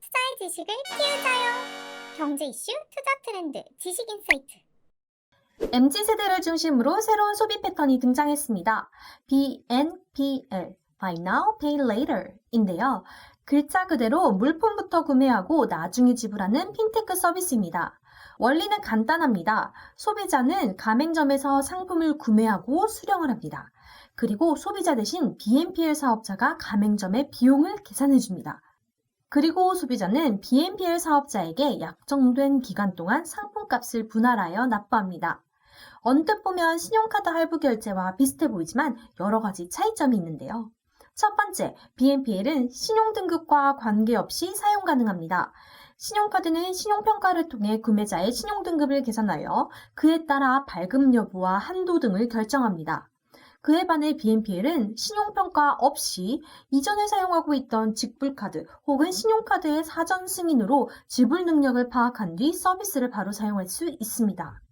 투자의 지식을 키우자요. 경제 이슈, 투자 트렌드, 지식 인사이트. MZ세대를 중심으로 새로운 소비 패턴이 등장했습니다. BNPL, Buy Now, Pay Later 인데요. 글자 그대로 물품부터 구매하고 나중에 지불하는 핀테크 서비스입니다. 원리는 간단합니다. 소비자는 가맹점에서 상품을 구매하고 수령을 합니다. 그리고 소비자 대신 BNPL 사업자가 가맹점의 비용을 계산해줍니다. 그리고 소비자는 BNPL 사업자에게 약정된 기간 동안 상품값을 분할하여 납부합니다. 언뜻 보면 신용카드 할부 결제와 비슷해 보이지만 여러 가지 차이점이 있는데요. 첫 번째, BNPL은 신용등급과 관계없이 사용 가능합니다. 신용카드는 신용평가를 통해 구매자의 신용등급을 계산하여 그에 따라 발급 여부와 한도 등을 결정합니다. 그에 반해 BNPL은 신용평가 없이 이전에 사용하고 있던 직불카드 혹은 신용카드의 사전 승인으로 지불 능력을 파악한 뒤 서비스를 바로 사용할 수 있습니다.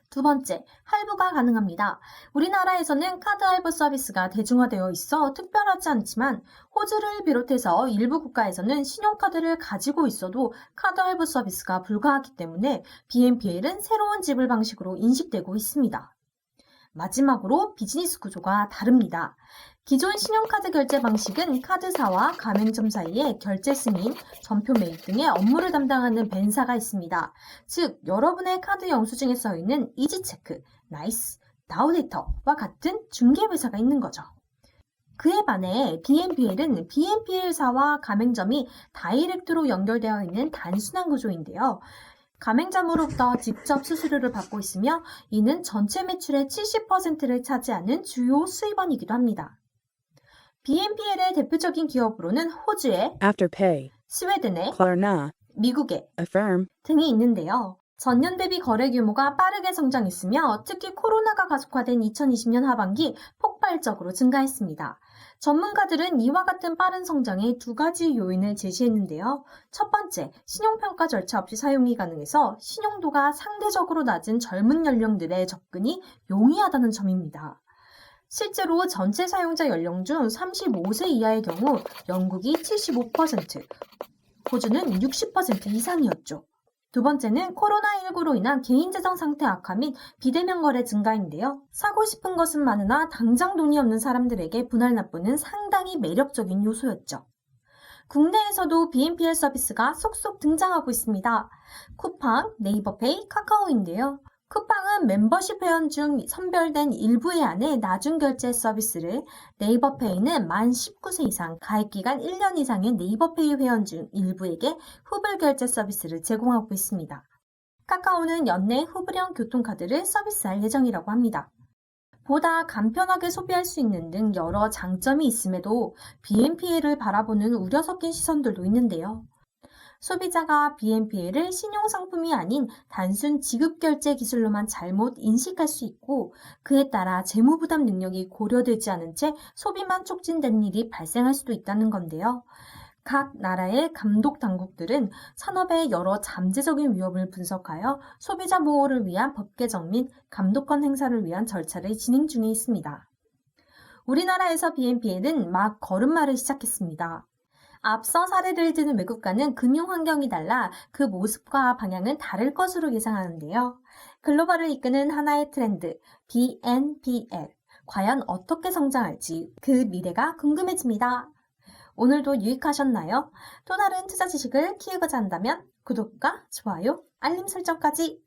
두 번째, 할부가 가능합니다. 우리나라에서는 카드 할부 서비스가 대중화되어 있어 특별하지 않지만 호주를 비롯해서 일부 국가에서는 신용카드를 가지고 있어도 카드 할부 서비스가 불가하기 때문에 BNPL은 새로운 지불 방식으로 인식되고 있습니다. 마지막으로 비즈니스 구조가 다릅니다. 기존 신용카드 결제 방식은 카드사와 가맹점 사이에 결제 승인, 전표 매입 등의 업무를 담당하는 벤사가 있습니다. 즉, 여러분의 카드 영수증에 써있는 이지체크, 나이스, 나우데이터와 같은 중개회사가 있는 거죠. 그에 반해 BNPL은 BNPL사와 가맹점이 다이렉트로 연결되어 있는 단순한 구조인데요. 가맹점으로부터 직접 수수료를 받고 있으며 이는 전체 매출의 70%를 차지하는 주요 수입원이기도 합니다. BNPL의 대표적인 기업으로는 호주의 Afterpay, 스웨덴의 Klarna, 미국의 Affirm, 등이 있는데요. 전년 대비 거래 규모가 빠르게 성장했으며 특히 코로나가 가속화된 2020년 하반기 폭발적으로 증가했습니다. 전문가들은 이와 같은 빠른 성장의 두 가지 요인을 제시했는데요. 첫 번째, 신용평가 절차 없이 사용이 가능해서 신용도가 상대적으로 낮은 젊은 연령들의 접근이 용이하다는 점입니다. 실제로 전체 사용자 연령 중 35세 이하의 경우 영국이 75%, 호주는 60% 이상이었죠. 두 번째는 코로나19로 인한 개인재정 상태 악화 및 비대면 거래 증가인데요. 사고 싶은 것은 많으나 당장 돈이 없는 사람들에게 분할 납부는 상당히 매력적인 요소였죠. 국내에서도 BNPL 서비스가 속속 등장하고 있습니다. 쿠팡, 네이버페이, 카카오인데요. 쿠팡은 멤버십 회원 중 선별된 일부에 한해 나중 결제 서비스를, 네이버페이는 만 19세 이상 가입기간 1년 이상의 네이버페이 회원 중 일부에게 후불 결제 서비스를 제공하고 있습니다. 카카오는 연내 후불형 교통카드를 서비스할 예정이라고 합니다. 보다 간편하게 소비할 수 있는 등 여러 장점이 있음에도 BNPL을 바라보는 우려 섞인 시선들도 있는데요. 소비자가 BNPL을 신용상품이 아닌 단순 지급결제 기술로만 잘못 인식할 수 있고 그에 따라 재무부담 능력이 고려되지 않은 채 소비만 촉진되는 일이 발생할 수도 있다는 건데요. 각 나라의 감독 당국들은 산업의 여러 잠재적인 위험을 분석하여 소비자 보호를 위한 법 개정 및 감독권 행사를 위한 절차를 진행 중에 있습니다. 우리나라에서 BNPL은 막 걸음마를 시작했습니다. 앞서 사례를 드는 외국과는 금융 환경이 달라 그 모습과 방향은 다를 것으로 예상하는데요. 글로벌을 이끄는 하나의 트렌드, BNPL. 과연 어떻게 성장할지 그 미래가 궁금해집니다. 오늘도 유익하셨나요? 또 다른 투자 지식을 키우고자 한다면 구독과 좋아요, 알림 설정까지